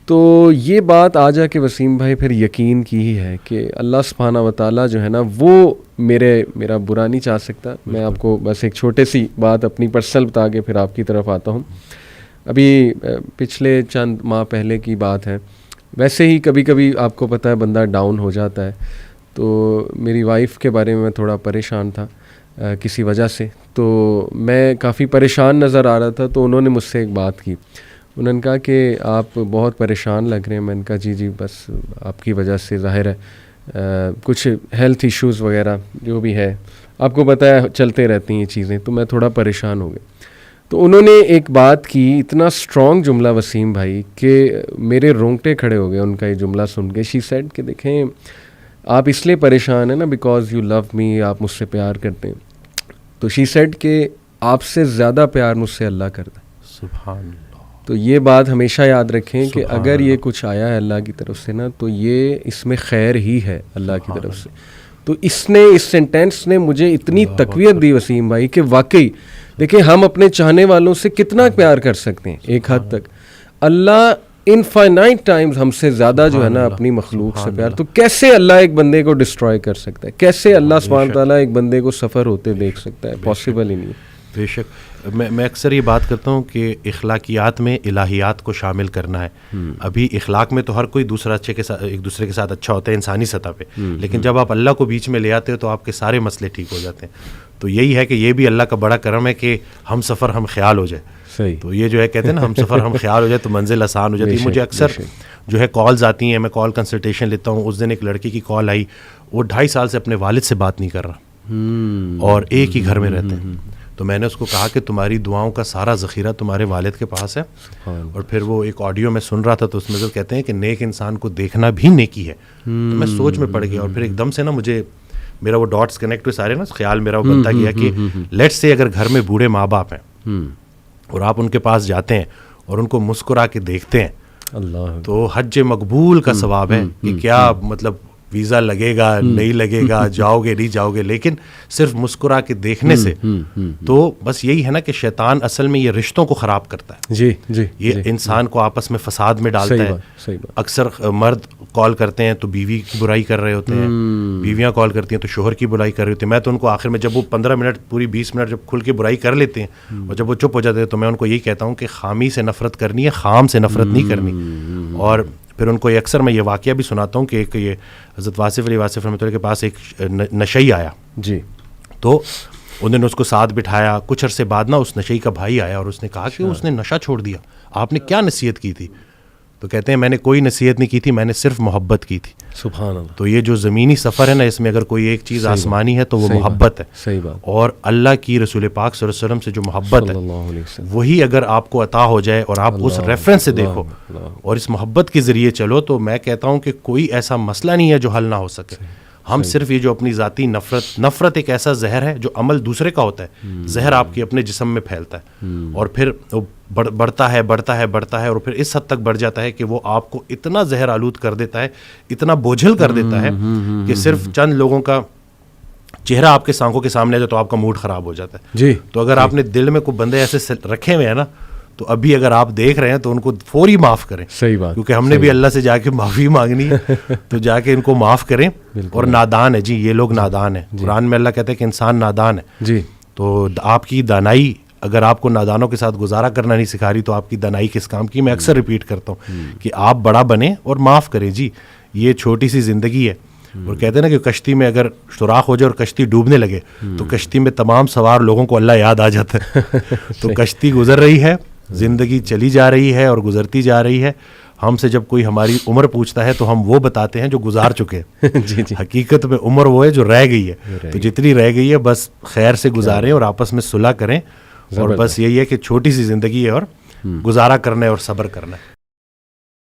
تو یہ بات آ جا کے وسیم بھائی پھر یقین کی ہی ہے کہ اللہ سبحانہ و تعالیٰ جو ہے نا وہ میرا برا نہیں چاہ سکتا. میں آپ کو بس ایک چھوٹے سی بات اپنی پرسنل بتا کے پھر آپ کی طرف آتا ہوں. ابھی پچھلے چند ماہ پہلے کی بات ہے. ویسے ہی کبھی کبھی آپ کو پتہ ہے بندہ ڈاؤن ہو جاتا ہے. تو میری وائف کے بارے میں تھوڑا پریشان تھا کسی وجہ سے. تو میں کافی پریشان نظر آ رہا تھا. تو انہوں نے مجھ سے ایک بات کی. انہوں نے کہا کہ آپ بہت پریشان لگ رہے ہیں. میں نے کہا جی بس آپ کی وجہ سے ظاہر ہے کچھ ہیلتھ ایشوز وغیرہ جو بھی ہے آپ کو پتہ ہے چلتے رہتی ہیں یہ چیزیں. تو میں تھوڑا پریشان ہو گیا. تو انہوں نے ایک بات کی, اتنا اسٹرانگ جملہ وسیم بھائی کہ میرے رونگٹے کھڑے ہو گئے ان کا یہ جملہ سن کے. شی سیڈ کہ دیکھیں آپ اس لیے پریشان ہیں نا بیکاز یو لو می, آپ مجھ سے پیار کرتے ہیں. تو شی سیڈ کہ آپ سے زیادہ پیار مجھ سے اللہ کرتا ہے. سبحان اللہ. تو یہ بات ہمیشہ یاد رکھیں کہ اگر یہ کچھ آیا ہے اللہ کی طرف سے نا تو یہ اس میں خیر ہی ہے اللہ کی طرف سے. تو اس سینٹینس نے مجھے اتنی تقویت دی وسیم بھائی کہ واقعی دیکھیں ہم اپنے چاہنے والوں سے کتنا پیار کر سکتے ہیں. ایک حد تک اللہ انفائنائٹ ٹائمز ہم سے زیادہ جو ہے نا اپنی مخلوق سے پیار. تو کیسے اللہ ایک بندے کو ڈسٹروائے کر سکتا ہے؟ کیسے اللہ سبحانہ تعالیٰ ایک بندے کو سفر ہوتے دیکھ سکتا ہے؟ پاسبل ہی نہیں. بے شک. میں اکثر یہ بات کرتا ہوں کہ اخلاقیات میں الہیات کو شامل کرنا ہے. ابھی اخلاق میں تو ہر کوئی ایک دوسرے کے ساتھ اچھا ہوتا ہے انسانی سطح پہ, لیکن جب آپ اللہ کو بیچ میں لے آتے ہو تو آپ کے سارے مسئلے ٹھیک ہو جاتے ہیں. تو یہی ہے کہ یہ بھی اللہ کا بڑا کرم ہے کہ ہم سفر ہم خیال ہو جائے. صحیح. تو یہ جو ہے کہتے ہیں نا ہم سفر ہم خیال ہو جائے تو منزل آسان ہو جاتی ہے. مجھے اکثر جو ہے کالز آتی ہیں, میں کال کنسلٹیشن لیتا ہوں. اس دن ایک لڑکی کی کال آئی, وہ 2.5 سال سے اپنے والد سے بات نہیں کر رہا اور ایک ہی گھر میں رہتے ہیں. تو میں نے اس کو کہا کہ تمہاری دعاؤں کا سارا ذخیرہ تمہارے والد کے پاس ہے. اور پھر وہ ایک آڈیو میں سن رہا تھا تو اس میں کہتے ہیں کہ نیک انسان کو دیکھنا بھی نیکی ہے. تو میں سوچ میں پڑ گیا اور پھر ایک دم سے نا مجھے میرا وہ ڈاٹس کنیکٹ ہوئے سارے نا, خیال میرا وہ بنتا گیا کہ لیٹس سے اگر گھر میں بوڑھے ماں باپ ہیں اور آپ ان کے پاس جاتے ہیں اور ان کو مسکرا کے دیکھتے ہیں اللہ, تو حج مقبول کا ثواب ہے. کہ کیا مطلب ویزا لگے گا نہیں لگے گا, جاؤ گے نہیں جاؤ گے, لیکن صرف مسکرا کے دیکھنے سے. تو بس یہی ہے نا کہ شیطان اصل میں یہ رشتوں کو خراب کرتا ہے. جی یہ انسان کو آپس میں فساد میں ڈالتا ہے. اکثر مرد کال کرتے ہیں تو بیوی کی برائی کر رہے ہوتے ہیں, بیویاں کال کرتی ہیں تو شوہر کی برائی کر رہے ہوتے ہیں. میں تو ان کو آخر میں جب وہ 15 منٹ پوری 20 منٹ جب کھل کے برائی کر لیتے ہیں اور جب وہ چپ ہو جاتے ہیں تو میں ان کو یہی کہتا ہوں کہ خامی سے نفرت کرنی ہے, خام سے نفرت نہیں کرنی. اور پھر ان کو اکثر میں یہ واقعہ بھی سناتا ہوں کہ ایک یہ حضرت واصف علی واصف رحمۃ اللہ کے پاس ایک نشئی آیا. جی. تو انہوں نے اس کو ساتھ بٹھایا. کچھ عرصے بعد نا اس نشئی کا بھائی آیا اور اس نے کہا کہ اس نے نشہ چھوڑ دیا, آپ نے کیا نصیحت کی تھی؟ تو کہتے ہیں میں نے کوئی نصیحت نہیں کی تھی, میں نے صرف محبت کی تھی. سبحان اللہ. تو یہ جو زمینی سفر ہے نا, اس میں اگر کوئی ایک چیز آسمانی ہے تو وہ محبت ہے. صحیح بات. اور اللہ کی رسول پاک صلی اللہ علیہ وسلم سے جو محبت ہے وہی اگر آپ کو عطا ہو جائے اور آپ اس ریفرنس سے دیکھو اور اس محبت کے ذریعے چلو, تو میں کہتا ہوں کہ کوئی ایسا مسئلہ نہیں ہے جو حل نہ ہو سکے. ہم صرف یہ جو اپنی ذاتی نفرت ایک ایسا زہر ہے جو عمل دوسرے کا ہوتا ہے, زہر آپ کے اپنے جسم میں پھیلتا ہے اور پھر بڑھتا ہے اور پھر اس حد تک بڑھ جاتا ہے کہ وہ آپ کو اتنا زہر آلود کر دیتا ہے, اتنا بوجھل کر دیتا ہے کہ صرف چند لوگوں کا چہرہ آپ کے آنکھوں کے سامنے ہے تو آپ کا موڈ خراب ہو جاتا ہے. جی. تو اگر آپ نے دل میں کوئی بندے ایسے رکھے ہوئے ہیں نا, تو ابھی اگر آپ دیکھ رہے ہیں تو ان کو فوری معاف کریں. صحیح بات. کیونکہ ہم نے بھی اللہ سے جا کے معافی مانگنی ہے, تو جا کے ان کو معاف کریں. اور نادان ہے جی, یہ لوگ نادان ہیں. قرآن میں اللہ کہتا ہے کہ انسان نادان ہے. جی. تو آپ کی دانائی اگر آپ کو نادانوں کے ساتھ گزارا کرنا نہیں سکھا رہی تو آپ کی دانائی کس کام کی؟ میں اکثر ریپیٹ کرتا ہوں کہ آپ بڑا بنیں اور معاف کریں. جی یہ چھوٹی سی زندگی ہے. اور کہتے ہیں نا کہ کشتی میں اگر سوراخ ہو جائے اور کشتی ڈوبنے لگے تو کشتی میں تمام سوار لوگوں کو اللہ یاد آ جاتا ہے. تو کشتی گزر رہی ہے, زندگی چلی جا رہی ہے اور گزرتی جا رہی ہے. ہم سے جب کوئی ہماری عمر پوچھتا ہے تو ہم وہ بتاتے ہیں جو گزار چکے. جی. حقیقت میں عمر وہ ہے جو رہ گئی ہے. تو جتنی رہ گئی ہے بس خیر سے گزاریں اور آپس میں صلح کریں. اور بس یہی ہے کہ چھوٹی سی زندگی ہے اور گزارا کرنا ہے اور صبر کرنا ہے.